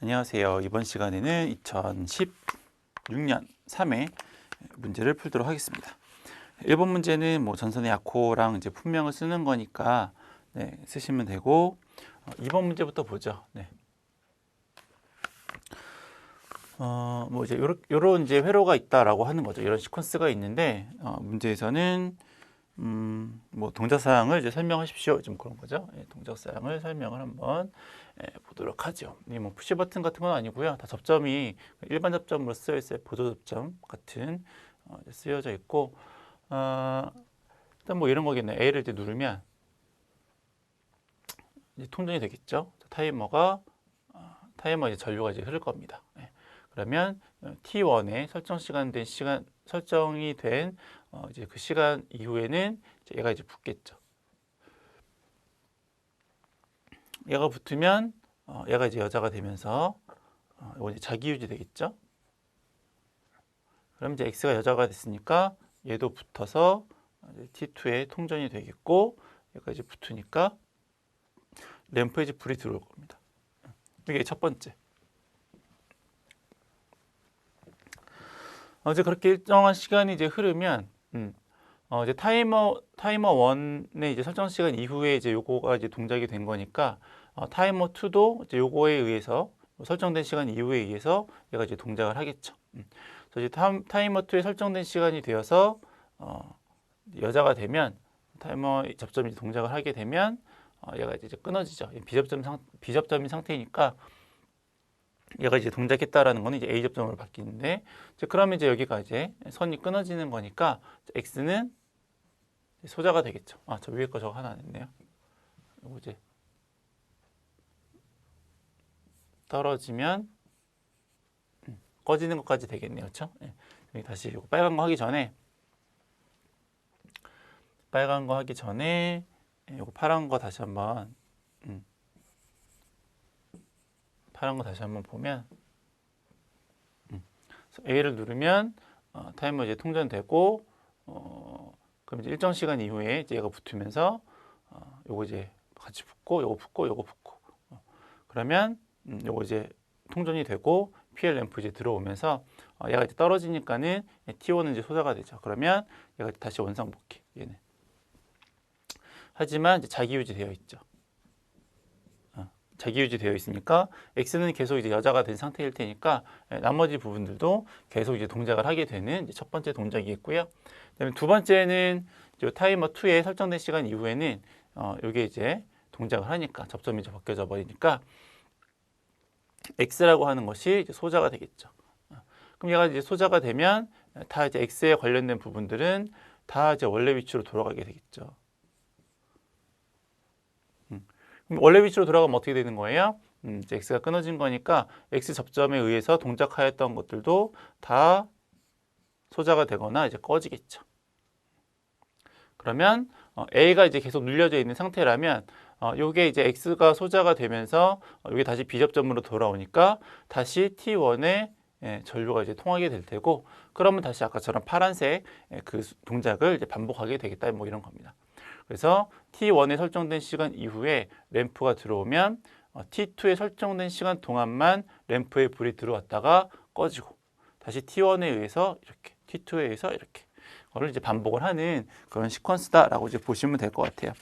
안녕하세요. 이번 시간에는 2016년 3회 문제를 풀도록 하겠습니다. 1번 문제는 전선의 약호랑 이제 품명을 쓰는 거니까 쓰시면 되고, 2번 문제부터 보죠. 이제 요런 이제 회로가 있다라고 하는 거죠. 이런 시퀀스가 있는데, 문제에서는 동작 사항을 이제 설명하십시오. 좀 그런 거죠. 동작 사항을 설명을 한번 보도록 하죠. 푸시 버튼 같은 건 아니고요. 다 접점이 일반 접점으로 쓰여 있어요. 보조 접점 같은 쓰여져 있고, 일단 이런 거겠네요. A를 이제 누르면 이제 통전이 되겠죠. 타이머 이제 전류가 이제 흐를 겁니다. 그러면 T1에 설정이 된 이제 그 시간 이후에는 얘가 이제 붙겠죠. 얘가 붙으면 얘가 이제 여자가 되면서 이거 이제 자기 유지 되겠죠. 그럼 이제 X가 여자가 됐으니까 얘도 붙어서 T2에 통전이 되겠고, 얘가 이제 붙으니까 램프에 이제 불이 들어올 겁니다. 이게 첫 번째. 이제 그렇게 일정한 시간이 이제 흐르면 이제 타이머 1의 이제 설정 시간 이후에 이제 요거가 이제 동작이 된 거니까 타이머 2도 이제 요거에 의해서 설정된 시간 이후에 의해서 얘가 이제 동작을 하겠죠. 그래서 이제 타이머 2에 설정된 시간이 되어서 여자가 되면 타이머 접점이 동작을 하게 되면 얘가 이제 끊어지죠. 비접점인 상태니까 얘가 이제 동작했다라는 거는 이제 A 접점으로 바뀌는데, 그러면 이제 여기가 이제 선이 끊어지는 거니까 X는 소자가 되겠죠. 저 위에 거 저거 하나 안 했네요. 이거 이제 떨어지면 꺼지는 것까지 되겠네요. 그렇죠? 여기 다시 이거 빨간 거 하기 전에 이거 파란 거 다시 한번 보면 A를 누르면 타이머 이제 통전되고, 그럼 이제 일정 시간 이후에 이제 얘가 붙으면서 요거 이제 같이 붙고, 요거 붙고, 그러면 요거 이제 통전이 되고 PL 램프 이제 들어오면서 얘가 이제 떨어지니까는 T1은 이제 소자가 되죠. 그러면 얘가 다시 원상복귀. 얘는 하지만 이제 자기 유지되어 있죠. 자기 유지되어 있으니까 X는 계속 이제 여자가 된 상태일 테니까 나머지 부분들도 계속 이제 동작을 하게 되는 이제 첫 번째 동작이겠고요. 그다음에 두 번째는 타이머 2에 설정된 시간 이후에는 이게 이제 동작을 하니까 접점이 이제 벗겨져 버리니까 X라고 하는 것이 이제 소자가 되겠죠. 그럼 얘가 이제 소자가 되면 다 이제 X에 관련된 부분들은 다 이제 원래 위치로 돌아가게 되겠죠. 그럼 원래 위치로 돌아가면 어떻게 되는 거예요? 이제 X가 끊어진 거니까 X 접점에 의해서 동작하였던 것들도 다 소자가 되거나 이제 꺼지겠죠. 그러면 A가 이제 계속 눌려져 있는 상태라면 요게 이제 X가 소자가 되면서 이게 다시 B접점으로 돌아오니까 다시 T1에 전류가 이제 통하게 될 테고, 그러면 다시 아까처럼 파란색 그 동작을 이제 반복하게 되겠다, 이런 겁니다. 그래서 T1에 설정된 시간 이후에 램프가 들어오면 T2에 설정된 시간 동안만 램프에 불이 들어왔다가 꺼지고, 다시 T1에 의해서 이렇게, T2에 의해서 이렇게, 그걸 이제 반복을 하는 그런 시퀀스다라고 이제 보시면 될 것 같아요.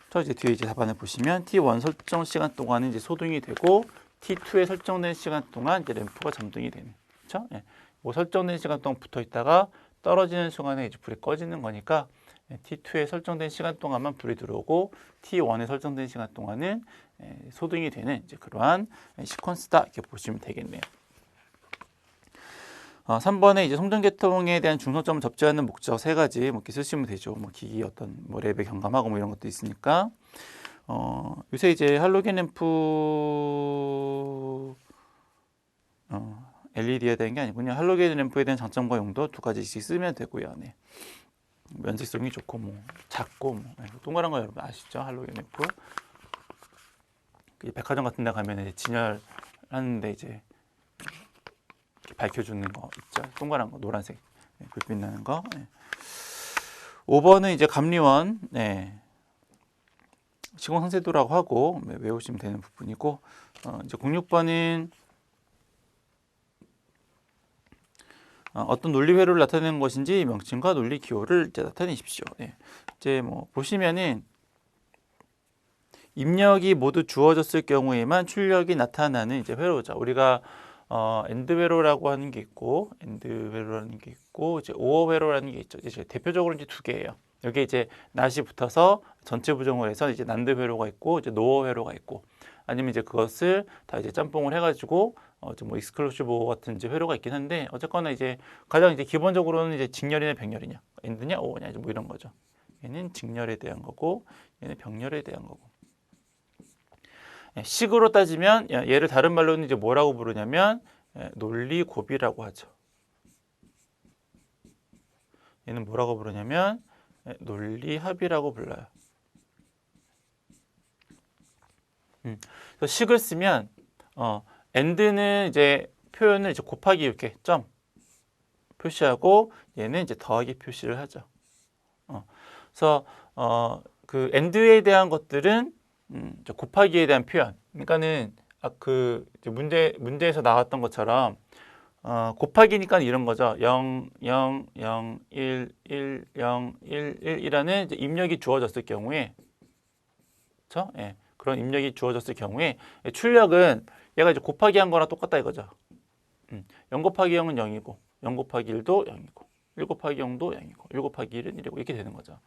저 이제 뒤에 이제 답안을 보시면 T1 설정 시간 동안은 이제 소등이 되고, T2에 설정된 시간 동안 이제 램프가 점등이 되는, 그렇죠? 설정된 시간 동안 붙어 있다가 떨어지는 순간에 이제 불이 꺼지는 거니까 T2에 설정된 시간 동안만 불이 들어오고 T1에 설정된 시간 동안은 소등이 되는 이제 그러한 시퀀스다, 이렇게 보시면 되겠네요. 3번에 이제 송전계통에 대한 중소점을 접지하는 목적 세 가지 이렇게 쓰시면 되죠. 기기 어떤 랩에 경감하고 이런 것도 있으니까. 요새 이제 할로겐 램프 LED에 대한 게 아니군요. 할로겐 램프에 대한 장점과 용도 두 가지씩 쓰면 되고요. 면색성이 좋고 작고 동그란 거 여러분 아시죠? 할로겐 램프. 백화점 같은 데 가면 이제 진열하는데 이제 밝혀주는 거 있죠. 동그란 거, 노란색 불빛 나는 거. 5번은 이제 감리원 시공상세도라고 하고 외우시면 되는 부분이고, 이제 06번은 어떤 논리 회로를 나타내는 것인지 명칭과 논리 기호를 이제 나타내십시오. 네. 이제 뭐 보시면은 입력이 모두 주어졌을 경우에만 출력이 나타나는 이제 회로죠. 우리가 엔드 회로라고 하는 게 있고, 엔드 회로라는 게 있고, 이제 오어 회로라는 게 있죠. 이제 대표적으로 이제 두 개예요. 여기 이제 낫이 붙어서 전체 부정을 해서 이제 난드 회로가 있고, 이제 노어 회로가 있고, 아니면 이제 그것을 다 이제 짬뽕을 해가지고 뭐 익스클루시브 오어 같은 이제 회로가 있긴 한데, 어쨌거나 이제 가장 이제 기본적으로는 이제 직렬이냐 병렬이냐, 엔드냐 오어냐 뭐 이런 거죠. 얘는 직렬에 대한 거고, 얘는 병렬에 대한 거고. 식으로 따지면 얘를 다른 말로는 이제 뭐라고 부르냐면 논리 고비라고 하죠. 얘는 뭐라고 부르냐면 논리 합이라고 불러요. 그래서 식을 쓰면 and는 이제 표현을 이제 곱하기 이렇게 점 표시하고 얘는 이제 더하기 표시를 하죠. 그래서 그 and에 대한 것들은 곱하기에 대한 표현. 그러니까는 그 문제에서 나왔던 것처럼 곱하기니까 이런 거죠. 0, 0, 0, 1, 1, 0, 1, 1이라는 이제 입력이 주어졌을 경우에, 그렇죠? 예, 그런 입력이 주어졌을 경우에 출력은 얘가 이제 곱하기 한 거랑 똑같다 이거죠. 0 곱하기 0은 0이고, 0 곱하기 1도 0이고, 1 곱하기 0도 0이고, 1 곱하기 1은 1이고 이렇게 되는 거죠.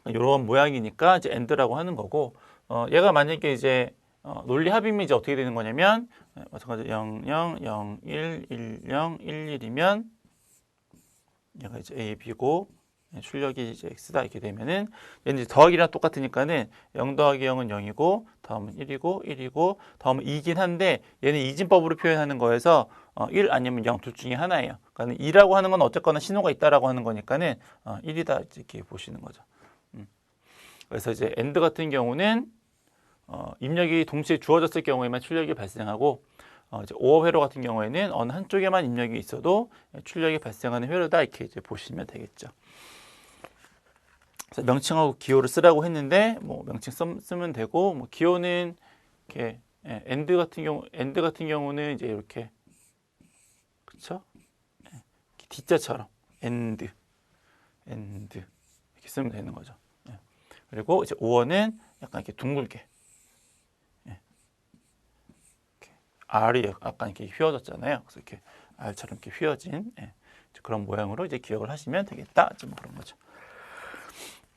이런 모양이니까 이제 and라고 하는 거고, 얘가 만약에 이제 논리 합이면 이제 어떻게 되는 거냐면 마찬가지로 0, 0, 0, 1, 1, 0, 1, 1이면 얘가 이제 A, B고 출력이 이제 X다 이렇게 되면은 얘는 이제 더하기랑 똑같으니까는 0 더하기 0은 0이고 다음은 1이고 1이고 다음은 2긴 한데 얘는 이진법으로 표현하는 거여서 1 아니면 0 둘 중에 하나예요. 그러니까 2라고 하는 건 어쨌거나 신호가 있다라고 하는 거니까는 1이다 이렇게 보시는 거죠. 그래서 이제 AND 같은 경우는 입력이 동시에 주어졌을 경우에만 출력이 발생하고 이제 오어 회로 같은 경우에는 어느 한쪽에만 입력이 있어도 출력이 발생하는 회로다 이렇게 이제 보시면 되겠죠. 그래서 명칭하고 기호를 쓰라고 했는데 뭐 명칭 쓰면 되고 뭐 기호는 이렇게 AND 같은 경우는 이제 이렇게 그렇죠? D자처럼 AND 이렇게 쓰면 되는 거죠. 그리고 이제 오어는 약간 이렇게 둥글게 R이 약간 이렇게 휘어졌잖아요. 그래서 이렇게 R처럼 이렇게 휘어진 그런 모양으로 이제 기억을 하시면 되겠다. 뭐 그런 거죠.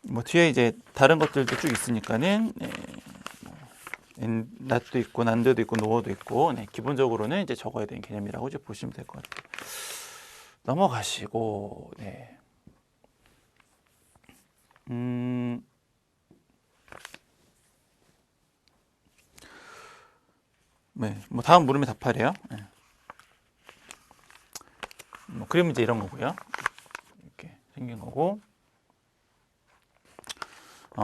뭐 뒤에 이제 다른 것들도 쭉 있으니까는 낫도 있고 난드도 있고 노어도 있고 기본적으로는 이제 적어야 되는 개념이라고 이제 보시면 될 것 같아요. 넘어가시고 뭐 다음 물음에 답하래요. 뭐 그림 이제 이런 거고요. 이렇게 생긴 거고.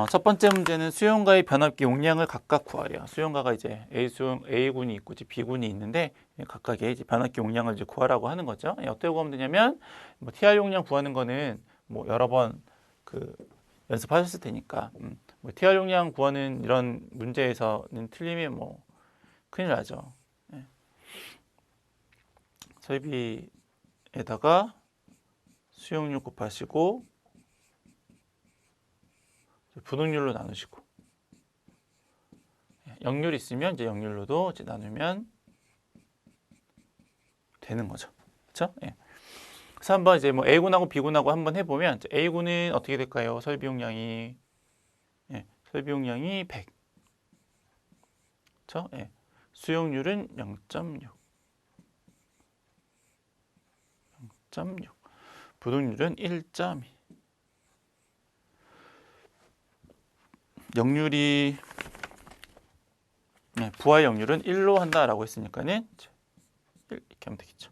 첫 번째 문제는 수용가의 변압기 용량을 각각 구하래요. 수용가가 이제 A군이 있고 B군이 있는데 각각의 이제 변압기 용량을 이제 구하라고 하는 거죠. 어떻게 구하면 되냐면 뭐 TR 용량 구하는 거는 뭐 여러 번 그 연습하셨을 테니까 뭐 TR 용량 구하는 이런 문제에서는 틀리면 뭐 큰일 나죠. 설비에다가 수용률 곱하시고 분응률로 나누시고 역률 있으면 이제 역률로도 이제 나누면 되는 거죠. 그렇죠? 그래서 한번 이제 뭐 A군하고 B군하고 한번 해보면 A군은 어떻게 될까요? 설비 용량이 100. 그렇죠? 수용률은 0.6. 부등률은 1.2. 역률이 부하의 역률은 1로 한다라고 했으니까는 1 이렇게 하면 되겠죠.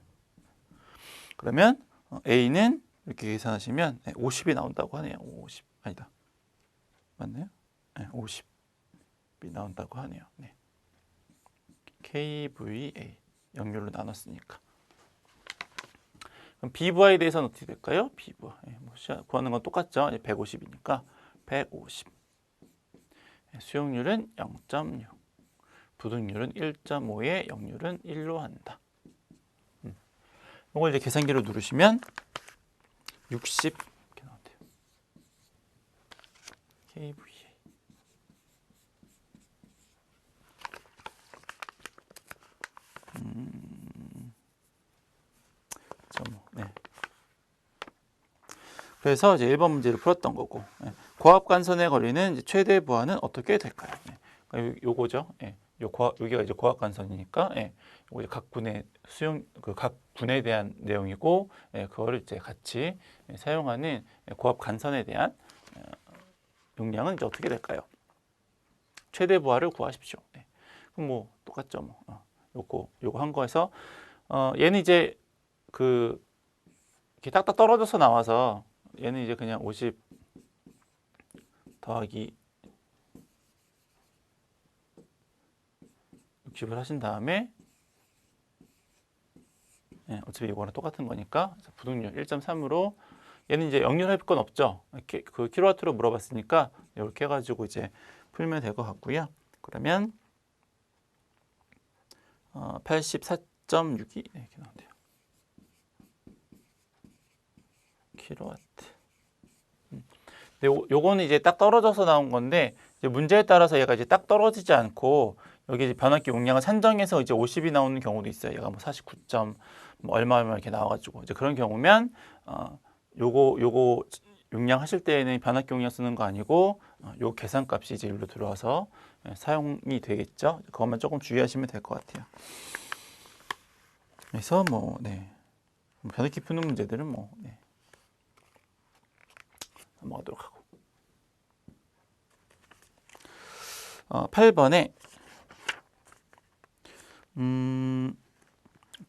그러면 A는 이렇게 계산하시면 50이 나온다고 하네요. 50 아니다. 맞나요? 50이 나온다고 하네요. KVA 역률로 나눴으니까. 그럼 B부하에 대해서는 어떻게 될까요? B부하. 뭐 구하는 건 똑같죠. 150이니까 150. 수용률은 0.6. 부등률은 1.5에 역률은 1로 한다. 이걸 이제 계산기로 누르시면 60 이렇게 나온대요. kVA. 네. 그래서 이제 1번 문제를 풀었던 거고, 고압간선의 거리는 이제 최대 부하는 어떻게 될까요? 요거죠. 여기가 이제 고압간선이니까, 요거 이제 각 군의 각 군에 대한 내용이고, 그거를 이제 같이 사용하는 고압간선에 대한 용량은 이제 어떻게 될까요? 최대 부하를 구하십시오. 그럼 뭐 똑같죠. 뭐 요거 한 거에서 얘는 이제 이렇게 딱딱 떨어져서 나와서 얘는 이제 그냥 50 더하기 60을 하신 다음에 어차피 이거랑 똑같은 거니까 부등률 1.3으로 얘는 이제 역률할 건 없죠. 이렇게 그 킬로와트로 물어봤으니까 이렇게 해가지고 이제 풀면 될 것 같고요. 그러면 84.62 이렇게 나온대요. 킬로와트. 근데 요거는 이제 딱 떨어져서 나온 건데 이제 문제에 따라서 얘가 이제 딱 떨어지지 않고 여기 이제 변압기 용량을 산정해서 이제 50이 나오는 경우도 있어요. 얘가 뭐 49점 뭐 얼마 이렇게 나와가지고 이제 그런 경우면 요거 용량 하실 때에는 변압기 용량 쓰는 거 아니고 요 계산값이 이제 일로 들어와서 사용이 되겠죠. 그것만 조금 주의하시면 될 것 같아요. 그래서 뭐 변압기 푸는 문제들은 넘어가도록 하고 8번에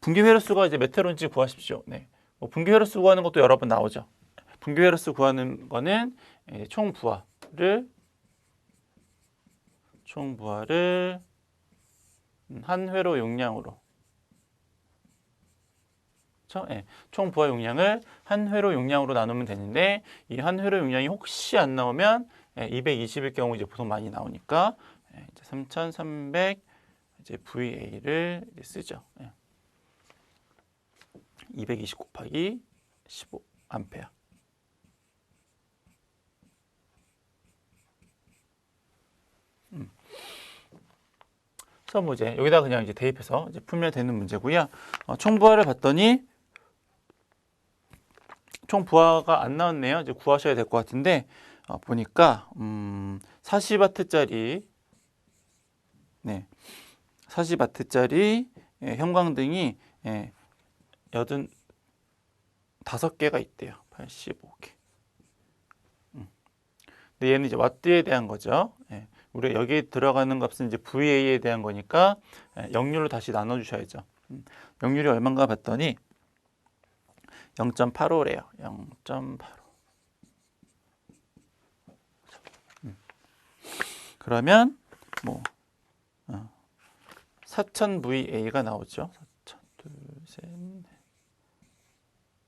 분기 회로수가 이제 몇 회로인지 구하십시오. 뭐 분기 회로수 구하는 것도 여러 번 나오죠. 분기 회로수 구하는 거는 총 부하를 한 회로 용량으로 총 부하 용량을 한 회로 용량으로 나누면 되는데 이 한 회로 용량이 혹시 안 나오면 220일 경우 이제 보통 많이 나오니까 이제 3300 이제 VA를 이제 쓰죠. 220 곱하기 15 암페어. 그래서 뭐 이제 여기다 그냥 이제 대입해서 이제 풀면 되는 문제고요. 총 부하를 봤더니 총 부하가 안 나왔네요. 이제 구하셔야 될 것 같은데 보니까 40W짜리 40W짜리 형광등이 85개가 있대요. 85개. 근데 얘는 이제 와트에 대한 거죠. 우리가 여기에 들어가는 값은 이제 VA에 대한 거니까 역률로 다시 나눠 주셔야죠. 역률이 얼마인가 봤더니 0.85래요. 0.85. 그러면 뭐 4000VA가 나오죠. 4000, 둘, 셋, 넷.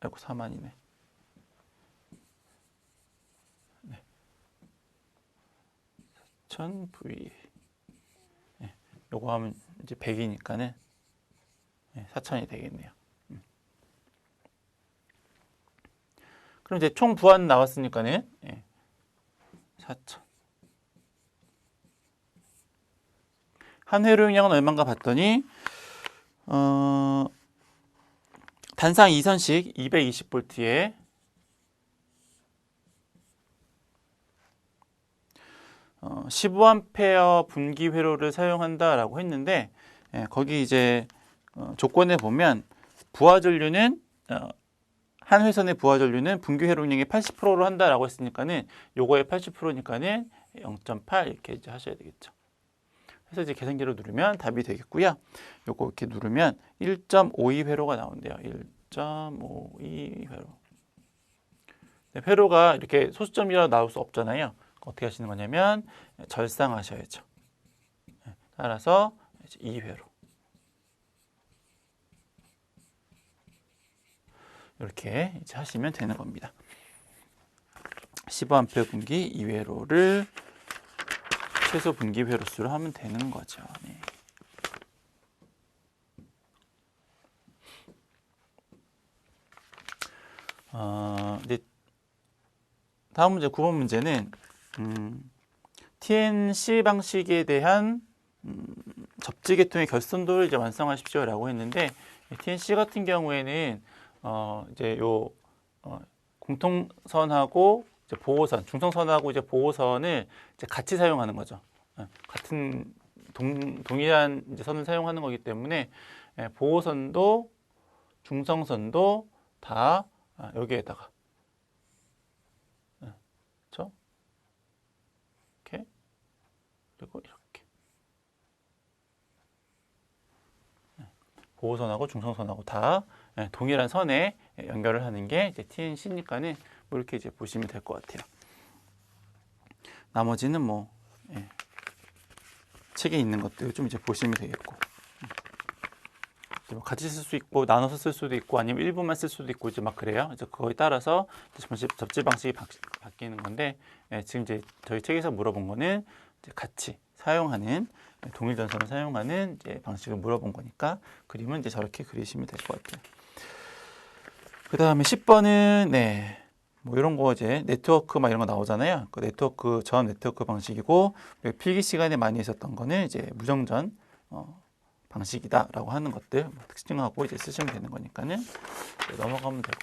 아이고 4만이네. 네. 4000VA. 요거 하면 이제 100이니까는 4000이 되겠네요. 그럼 이제 총 부하는 나왔으니까는 4000. 한 회로 용량은 얼마인가 봤더니 단상 2선식 220V에 15A 분기 회로를 사용한다라고 했는데 거기 이제 조건에 보면 부하 전류는 한 회선의 부하 전류는 분기 회로량의 80%로 한다라고 했으니까는 요거의 80%니까는 0.8 이렇게 이제 하셔야 되겠죠. 그래서 이제 계산기로 누르면 답이 되겠고요. 요거 이렇게 누르면 1.52회로가 나온대요. 1.52회로. 회로가 이렇게 소수점이라 나올 수 없잖아요. 어떻게 하시는 거냐면 절상하셔야죠. 따라서 2회로. 이렇게 이제 하시면 되는 겁니다. 15A 분기 이회로를 최소 분기 회로수로 하면 되는 거죠. 네. 이제 다음 문제 9번 문제는 TNC 방식에 대한 접지 계통의 결손도를 이제 완성하십시오라고 했는데 TNC 같은 경우에는 이제 요 공통선하고 이제 보호선, 중성선하고 이제 보호선을 이제 같이 사용하는 거죠. 같은 동일한 이제 선을 사용하는 거기 때문에 보호선도 중성선도 다 여기에다가 그렇죠? 이렇게 그리고 이렇게 보호선하고 중성선하고 다 동일한 선에 연결을 하는 게 이제 TNC니까는 뭐 이렇게 이제 보시면 될 것 같아요. 나머지는 뭐 책에 있는 것들 좀 이제 보시면 되겠고 같이 쓸 수 있고 나눠서 쓸 수도 있고 아니면 일부만 쓸 수도 있고 이제 막 그래요. 그래서 그거에 따라서 접지 방식이 바뀌는 건데 지금 이제 저희 책에서 물어본 거는 이제 같이 사용하는 동일 전선을 사용하는 이제 방식을 물어본 거니까 그림은 이제 저렇게 그리시면 될 것 같아요. 그 다음에 10번은 뭐 이런 거 이제 네트워크 막 이런 거 나오잖아요. 그 네트워크 전 네트워크 방식이고 필기 시간에 많이 있었던 거는 이제 무정전 방식이다라고 하는 것들 특징하고 이제 쓰시면 되는 거니까는 넘어가면 되고.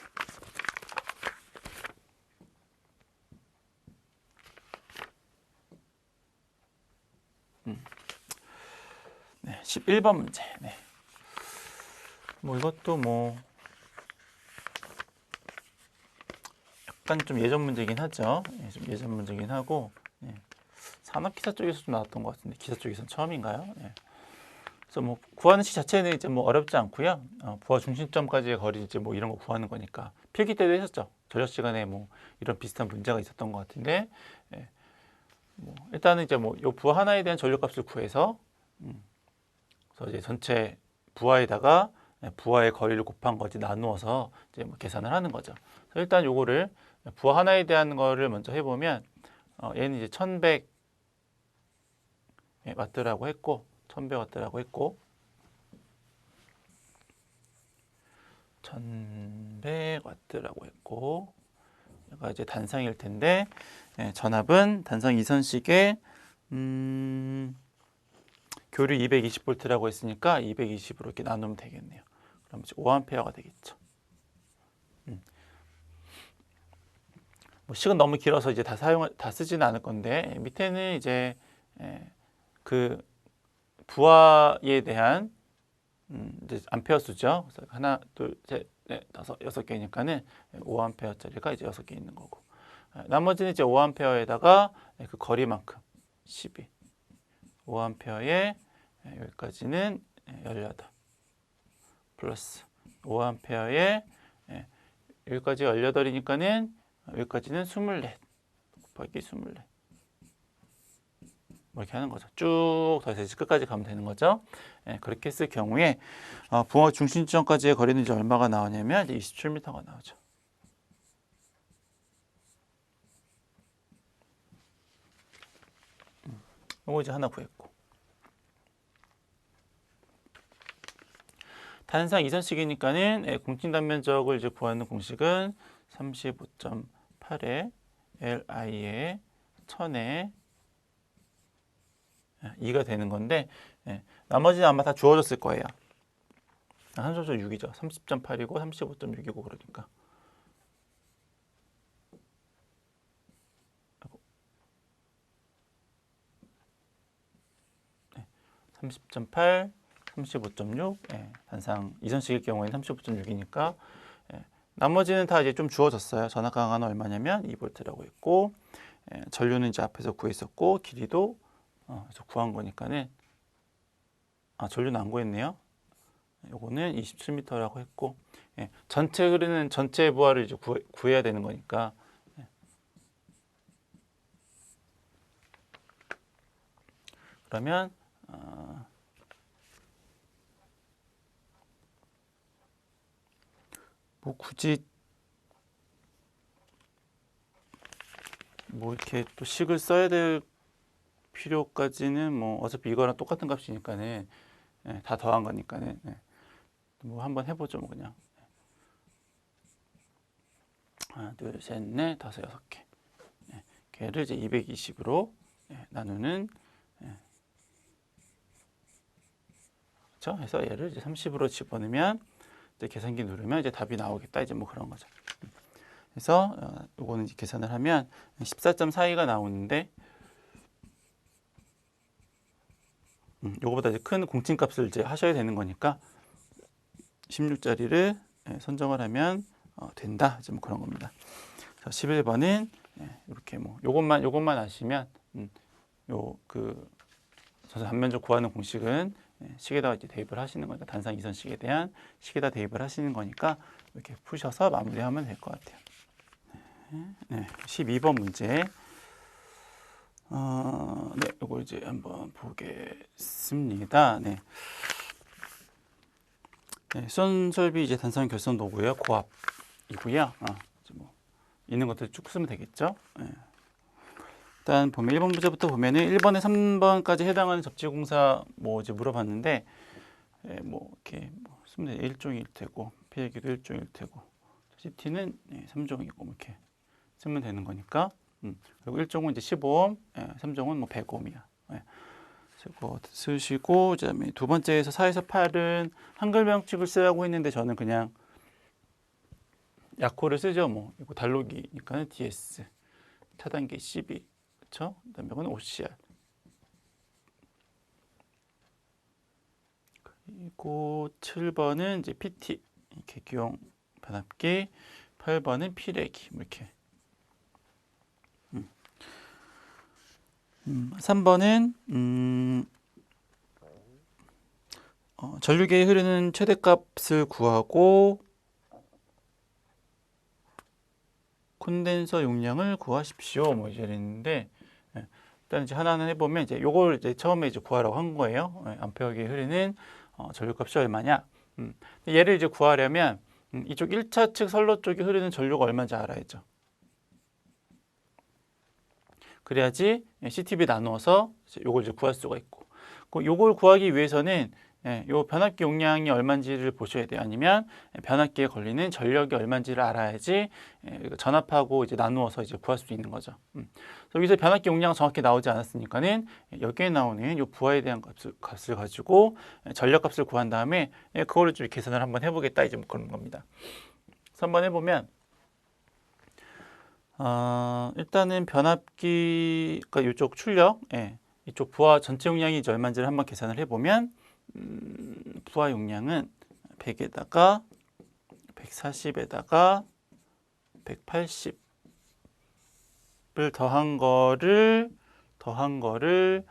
11번 문제. 뭐 이것도 뭐 약간 좀 예전 문제긴 하죠. 좀 예전 문제긴 하고 산업기사 쪽에서 좀 나왔던 것 같은데 기사 쪽에서는 처음인가요? 그래서 뭐 구하는 식 자체는 이제 뭐 어렵지 않고요. 부하 중심점까지의 거리 이제 뭐 이런 거 구하는 거니까 필기 때도 했었죠. 저녁 시간에 뭐 이런 비슷한 문제가 있었던 것 같은데 뭐 일단은 이제 뭐 요 부하 하나에 대한 전류값을 구해서 그래서 이제 전체 부하에다가 부하의 거리를 곱한 거지 나누어서 이제 뭐 계산을 하는 거죠. 그래서 일단 요거를 부하 하나에 대한 거를 먼저 해보면 얘는 이제 1100 와트라고 했고 1100와트라고 했고 1100와트라고 했고 얘가 이제 단상일 텐데 전압은 단상 2선식에 교류 220V라고 했으니까 220으로 이렇게 나누면 되겠네요. 그럼 이제 5A가 되겠죠. 뭐 식은 너무 길어서 이제 다 쓰지는 않을 건데 밑에는 이제 그 부하에 대한 이제 암페어 수죠. 그래서 하나, 둘, 셋, 넷, 다섯, 6개니까는 5A짜리가 이제 6개 있는 거고. 나머지는 이제 5A에다가 그 거리만큼 12. 5A에 여기까지는 18 플러스 5A에 여기까지 18이니까는 여기까지는 24 곱하기 24 뭐 이렇게 하는 거죠. 쭉 더해서 끝까지 가면 되는 거죠. 그렇게 했을 경우에 부하 중심점까지의 거리는 이제 얼마가 나오냐면 이제 27m가 나오죠. 이거 이제 하나 구했고 단상 이선식이니까는 공팅 단면적을 이제 구하는 공식은 35.8에 LI에 1000에 2가 되는 건데 나머지는 아마 다 주어졌을 거예요. 한 소절 6이죠. 30.8이고 35.6이고 그러니까 30.8, 35.6 단상 이선식일 경우에는 35.6이니까 나머지는 다 이제 좀 주어졌어요. 전압 강화는 얼마냐면 2V라고 했고 전류는 이제 앞에서 구했었고 길이도 그래서 구한 거니까는 전류는 안 구했네요. 요거는 27m라고 했고 전체 흐르는 전체 부하를 이제 구해야 되는 거니까 그러면 뭐 굳이 뭐 이렇게 또 식을 써야 될 필요까지는 뭐 어차피 이거랑 똑같은 값이니까는 다 더한 거니까는 뭐 한번 해보죠 뭐 그냥. 하나, 둘, 셋, 넷, 다섯, 여섯 개. 걔를 이제 220으로 나누는 그렇죠? 해서 얘를 이제 30으로 집어넣으면 이제 계산기 누르면 이제 답이 나오겠다. 이제 뭐 그런 거죠. 그래서 요거는 이제 계산을 하면 14.42가 나오는데 요거보다 이제 큰 공칭값을 이제 하셔야 되는 거니까 16짜리를 선정을 하면 된다. 이제 뭐 그런 겁니다. 자, 11번은 이렇게 뭐 요것만 아시면 요그 단면적 구하는 공식은 식에다가 이제 대입을 하시는 거니까 단상 이선식에 대한 식에다 대입을 하시는 거니까 이렇게 푸셔서 마무리하면 될 것 같아요. 12번 문제. 네, 이거 이제 한번 보겠습니다. 네. 수선설비 이제 단상 결선 도구예요. 고압이고요. 이제 뭐 있는 것들 쭉 쓰면 되겠죠. 일단 보면 1번 문제부터 보면은 1번에 3번까지 해당하는 접지공사 뭐 이제 물어봤는데 뭐 이렇게 뭐 쓰면 돼. 1종일 테고 필기도 1종일 테고 CT는 3종이고 뭐 이렇게 쓰면 되는 거니까. 그리고 1종은 이제 15옴, 3종은 뭐 100옴이야. 그거 쓰시고 그다음에 두 번째에서 4에서 8은 한글 명칭을 쓰라고 했는데 저는 그냥 약호를 쓰죠. 뭐 이거 달로기니까는 DS 차단기 12. 그렇죠? 그다음에 이거는 OCR. 그리고 7번은 이제 PT 개기용 변압기, 8번은 피레기 이렇게. 3번은 전류계에 흐르는 최대값을 구하고 콘덴서 용량을 구하십시오. 뭐 이제 이랬는데 일단 이제 하나는 해보면 이제 요걸 이제 처음에 이제 구하라고 한 거예요. 암페어계에 흐르는 전류값이 얼마냐. 얘를 이제 구하려면 이쪽 1차 측 선로 쪽에 흐르는 전류가 얼마인지 알아야죠. 그래야지 CTB 나누어서 요걸 이제 구할 수가 있고, 요걸 구하기 위해서는 요 변압기 용량이 얼마인지를 보셔야 돼요. 아니면 변압기에 걸리는 전력이 얼마인지를 알아야지 전압하고 이제 나누어서 이제 구할 수 있는 거죠. 여기서 변압기 용량 정확히 나오지 않았으니까는 여기에 나오는 요 부하에 대한 값을 가지고 전력 값을 구한 다음에 그거를 좀 계산을 한번 해보겠다. 이제 뭐 그런 겁니다. 그래서 한번 해보면 일단은 변압기, 그러니까 이쪽 출력, 이쪽 부하 전체 용량이 이제 얼마인지를 한번 계산을 해보면 부하 용량은 100에다가 140에다가 180을 더한 거를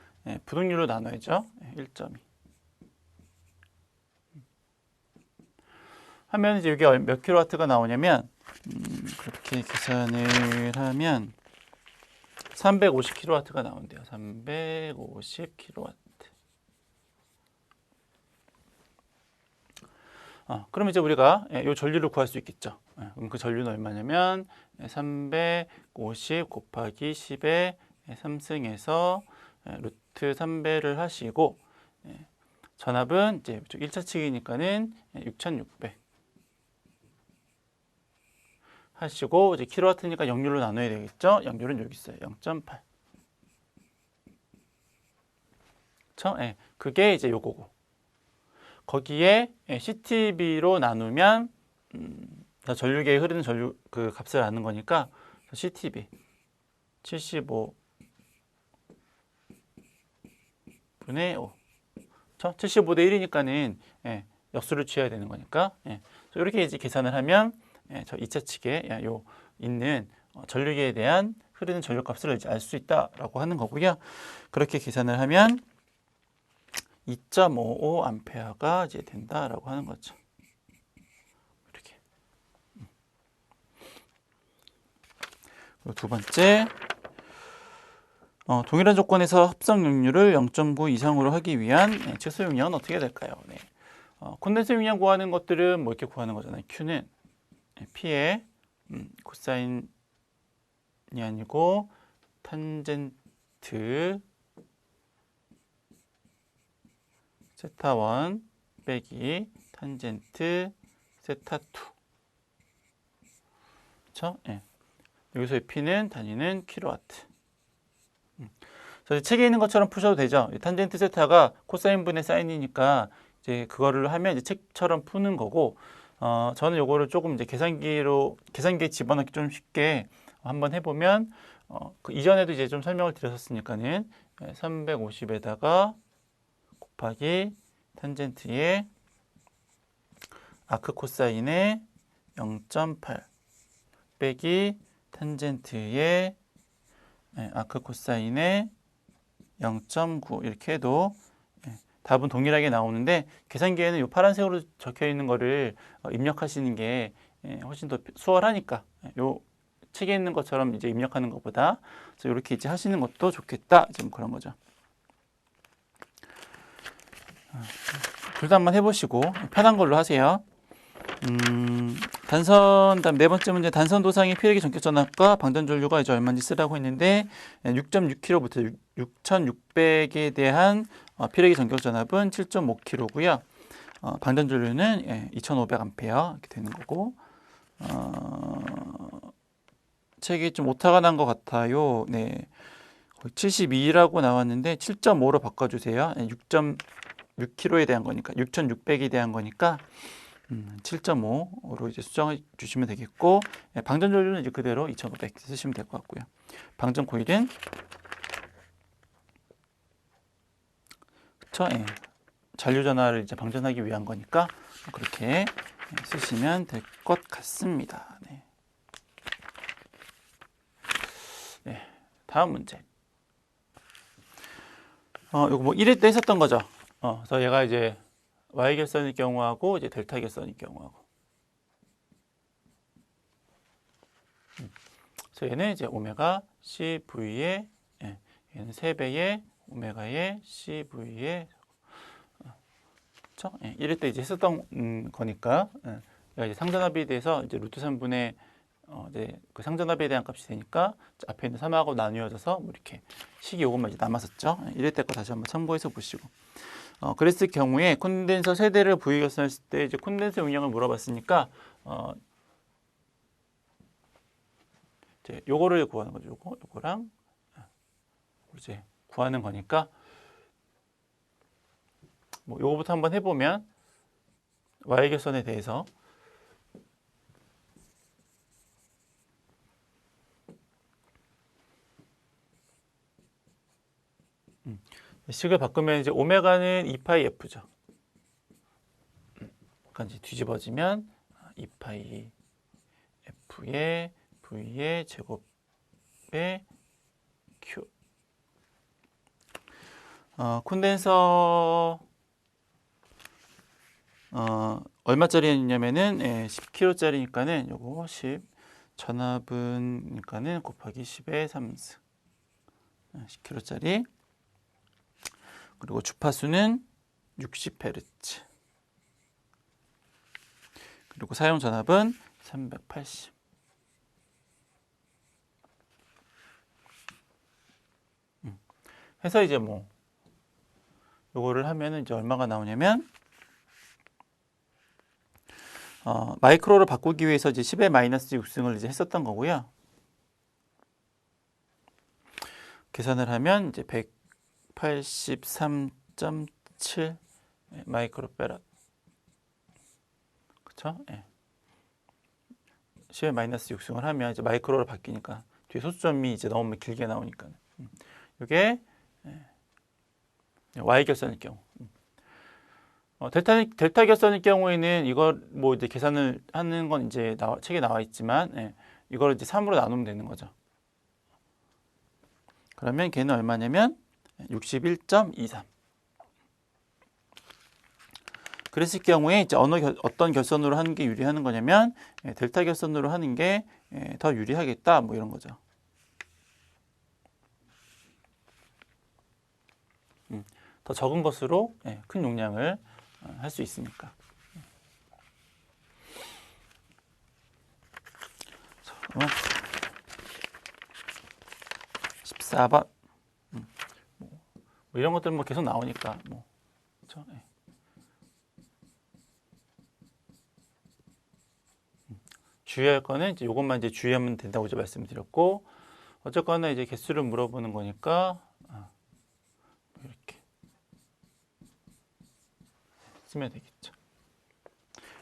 부등률로 나눠야죠. 1.2 하면 이제 이게 몇 킬로와트가 나오냐면 그렇게 계산을 하면 350킬로와트가 나온대요. 350킬로와트. 그럼 이제 우리가 이 전류를 구할 수 있겠죠. 그럼 그 전류는 얼마냐면 350 곱하기 10의 3승에서 루트 3배를 하시고 전압은 이제 1차 측이니까는 6600 하시고 이제 킬로와트니까 역률로 나눠야 되겠죠. 역률은 여기 있어요. 0.8. 그렇죠? 그게 이제 요거고. 거기에 CTB로 나누면 전류계에 흐르는 전류 그 값을 아는 거니까 CTB 75 분의 5. 그렇죠? 75 대 1이니까는 역수를 취해야 되는 거니까. 이렇게 이제 계산을 하면 저 2차 측에 요 있는 전류계에 대한 흐르는 전류값을 이제 알 수 있다라고 하는 거고요. 그렇게 계산을 하면 2.55 암페어가 이제 된다라고 하는 거죠. 이렇게. 그리고 두 번째, 동일한 조건에서 합성 역률을 0.9 이상으로 하기 위한 최소 용량은 어떻게 될까요? 콘덴서 용량 구하는 것들은 뭐 이렇게 구하는 거잖아요. Q는 P의 코사인이 아니고 탄젠트 세타 1 빼기 탄젠트 세타 2. 그렇죠? 예. 여기서의 P는 단위는 킬로와트. 그래서 책에 있는 것처럼 푸셔도 되죠. 탄젠트 세타가 코사인 분의 사인이니까 이제 그거를 하면 이제 책처럼 푸는 거고, 저는 요거를 조금 이제 계산기에 집어넣기 좀 쉽게 한번 해보면, 그 이전에도 이제 좀 설명을 드렸었으니까는 350에다가 곱하기 탄젠트의 아크 코사인의 0.8 빼기 탄젠트의 아크 코사인의 0.9 이렇게 해도 답은 동일하게 나오는데, 계산기에는 이 파란색으로 적혀 있는 거를 입력하시는 게 훨씬 더 수월하니까 요 책에 있는 것처럼 이제 입력하는 것보다 그래서 이렇게 이제 하시는 것도 좋겠다, 좀 그런 거죠. 둘 다 한번 해보시고 편한 걸로 하세요. 단선, 다음 네 번째 문제, 단선 도상의 피레기 전격 전압과 방전 전류가 이제 얼마인지 쓰라고 했는데 6.6km부터 6,600에 대한 피레기 전격 전압은 7.5km고요. 방전 전류는 2,500A 이렇게 되는 거고, 책이 좀 오타가 난 것 같아요. 네, 72라고 나왔는데 7.5로 바꿔주세요. 6.6km에 대한 거니까, 6,600에 대한 거니까 7.5로 이제 수정해 주시면 되겠고, 방전 전류는 이제 그대로 2,500 쓰시면 될 것 같고요. 방전 코일은 그쵸? 잔류 전하를 이제 방전하기 위한 거니까 그렇게 쓰시면 될 것 같습니다. 네. 네, 다음 문제. 요거 뭐 1회 때 했었던 거죠. 그래서 얘가 이제 Y 결선일 경우하고 이제 델타 결선일 경우하고. 그래서 얘는 이제 오메가 CV의 얘는 3배의 오메가의 CV의 그렇죠? 1회 때 이제 했었던 거니까 얘가 이제 상전압에 대해서 이제 루트 3분의 이제 그 상전압에 대한 값이 되니까 앞에 있는 3하고 나뉘어져서 뭐 이렇게 식이 요것만 이제 남았었죠. 1회 때 거 다시 한번 참고해서 보시고. 그랬을 경우에 콘덴서 세대를 V 결선했을 때 이제 콘덴서 용량을 물어봤으니까 이제 요거를 구하는 거죠. 요거랑 이제 구하는 거니까 뭐 요거부터 한번 해보면 Y 결선에 대해서 식을 바꾸면 이제 오메가는 2파이 F죠. 그러니까 이제 뒤집어지면 2파이 F의 V의 제곱의 Q. 콘덴서 얼마짜리였냐면은 10kg짜리니까는 요거 10 전압은니까는 곱하기 10의 3스 10kg짜리. 그리고 주파수는 60Hz. 그리고 사용 전압은 380. 해서 이제 뭐 요거를 하면은 이제 얼마가 나오냐면 마이크로로 바꾸기 위해서 이제 10의 마이너스 6승을 이제 했었던 거고요. 계산을 하면 이제 183.7 마이크로페라드. 그쵸? 10의 마이너스 6승을 하면 이제 마이크로로 바뀌니까 뒤에 소수점이 이제 너무 길게 나오니까 이게 Y 결선일 경우. 델타 결선일 경우에는 이걸 뭐 이제 계산을 하는 건 이제 책에 나와 있지만 이걸 이제 3으로 나누면 되는 거죠. 그러면 걔는 얼마냐면 61.23. 그랬을 경우에 이제 어떤 결선으로 하는 게 유리하는 거냐면 델타 결선으로 하는 게 더 유리하겠다, 뭐 이런 거죠. 더 적은 것으로 큰 용량을 할 수 있으니까. 14 14번. 뭐 이런 것들 뭐 계속 나오니까 뭐 그렇죠? 예. 주의할 거는 이제 요것만 이제 주의하면 된다고 이제 말씀드렸고, 어쨌거나 이제 개수를 물어보는 거니까 이렇게 쓰면 되겠죠.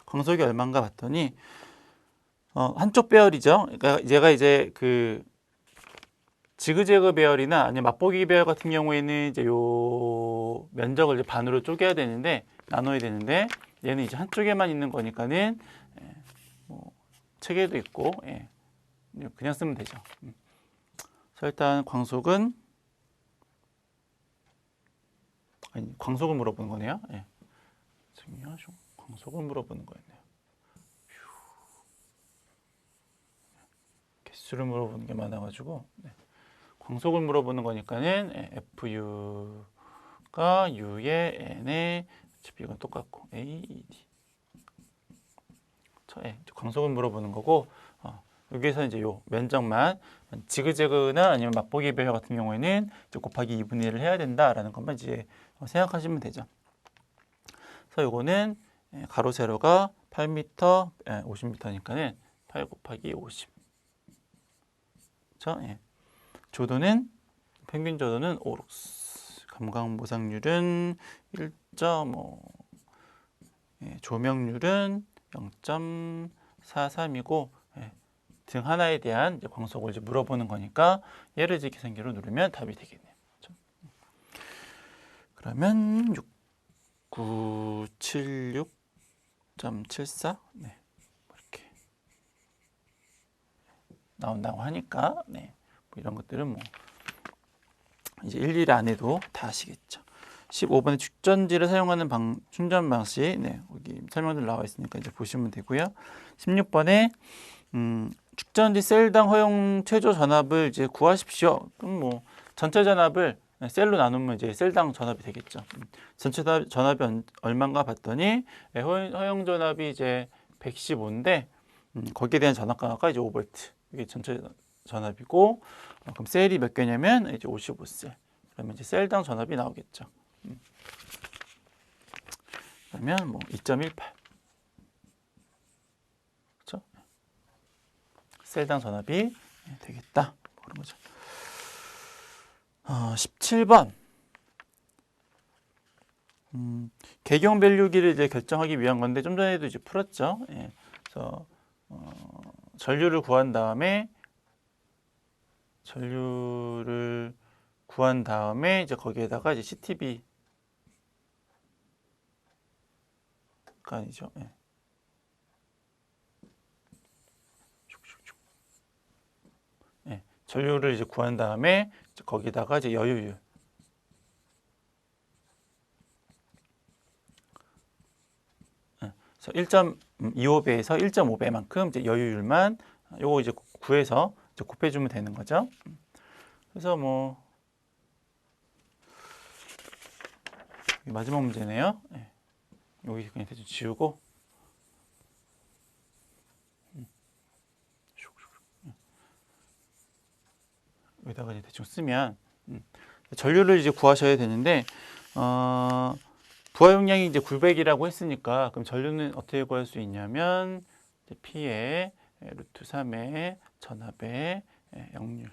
광속이 얼마인가 봤더니 한쪽 배열이죠. 그러니까 얘가 이제 그 지그재그 배열이나 아니면 맛보기 배열 같은 경우에는 이제 요 면적을 이제 반으로 쪼개야 되는데, 나눠야 되는데, 얘는 이제 한쪽에만 있는 거니까는 뭐 책에도 있고 그냥 쓰면 되죠. 그래서 일단 광속은 광속을 물어보는 거네요. 중요하죠. 광속을 물어보는 거였네요. 개수를 물어보는 게 많아가지고 광속을 물어보는 거니까는 FU가 U의 N의 이건 똑같고 AED. 광속을 물어보는 거고, 여기서 이제 요 면적만 지그재그나 아니면 맛보기 배열 같은 경우에는 이제 곱하기 2분의 1을 해야 된다라는 것만 이제 생각하시면 되죠. 그래서 요거는 가로 세로가 8m, 50m니까는 8 곱하기 50. 그렇죠? 조도는 평균 조도는 오룩스. 감광모상률은 1.5. 조명률은 0.43이고 등 하나에 대한 이제 광속을 이제 물어보는 거니까 얘를 이제 계산기로 누르면 답이 되겠네요. 그렇죠? 그러면 6976.74 이렇게 나온다고 하니까 뭐 이런 것들은 뭐 이제 일일이 안 해도 다 아시겠죠. 15번에 축전지를 사용하는 충전 방식, 여기 설명들 나와 있으니까 이제 보시면 되고요. 16번에 축전지 셀당 허용 최저 전압을 이제 구하십시오. 그럼 뭐 전체 전압을 셀로 나누면 이제 셀당 전압이 되겠죠. 전체 전압이 얼마인가 봤더니 허용 전압이 이제 115인데 거기에 대한 전압가가 이제 5V. 이게 전체 전압이고, 그럼 셀이 몇 개냐면 이제 55셀. 그러면 이제 셀당 전압이 나오겠죠. 그러면 뭐 2.18. 그렇죠? 셀당 전압이 되겠다. 그런 거죠. 17번. 개경 밸류기를 이제 결정하기 위한 건데 좀 전에도 이제 풀었죠. 그래서 전류를 구한 다음에 이제 거기에다가 이제 CTB 아니죠. 전류를 이제 구한 다음에 이제 거기다가 이제 여유율. 그래서 1.25배에서 1.5배만큼 이제 여유율만 요거 이제 구해서 이제 곱해주면 되는 거죠. 그래서 뭐 마지막 문제네요. 여기 그냥 대충 지우고 여기다가 이제 대충 쓰면 전류를 이제 구하셔야 되는데 부하 용량이 이제 900이라고 했으니까 그럼 전류는 어떻게 구할 수 있냐면 P의 루트 3의 전압의 역률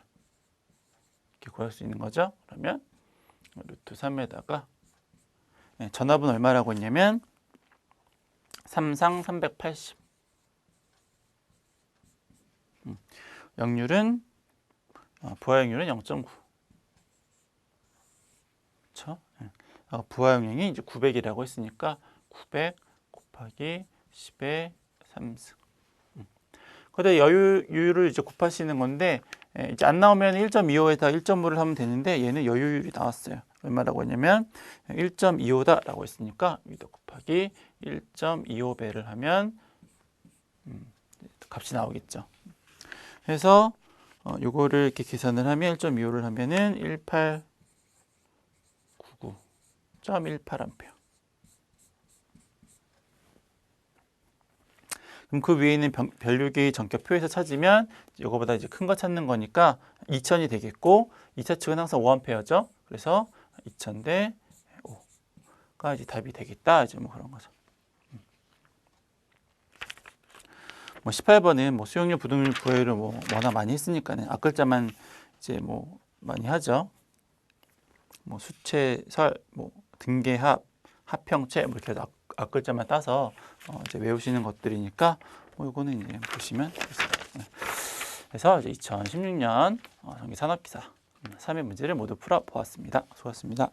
이렇게 구할 수 있는 거죠. 그러면 루트 3에다가 전압은 얼마라고 했냐면 3상 380. 역률은 부하 역률은 0.9. 그렇죠? 부하 용량이 이제 900이라고 했으니까 900 곱하기 10의 3승. 근데 여유율을 이제 곱하시는 건데 이제 안 나오면 1.25에다 1.5를 하면 되는데 얘는 여유율이 나왔어요. 얼마라고 했냐면 1.25다라고 했으니까 여기다 곱하기 1.25배를 하면 값이 나오겠죠. 그래서 요거를 이렇게 계산을 하면 1.25를 하면은 1899.18A. 그럼 그 위에 있는 변류기 전격표에서 찾으면 이거보다 이제 큰 거 찾는 거니까 2000이 되겠고 2차 측은 항상 5A죠. 그래서 2000 대 5가 이제 답이 되겠다. 이제 뭐 그런 거죠. 뭐 18번은 뭐 수용률, 부등률 구해를 뭐 워낙 많이 했으니까는 앞글자만 이제 뭐 많이 하죠. 뭐 수체, 설, 뭐 등계합, 합평체 뭐 이렇게 앞글자만 따서 이제 외우시는 것들이니까 뭐 이거는 이제 보시면 되겠습니다. 그래서 이제 2016년 전기 산업기사 3회 문제를 모두 풀어 보았습니다. 수고하셨습니다.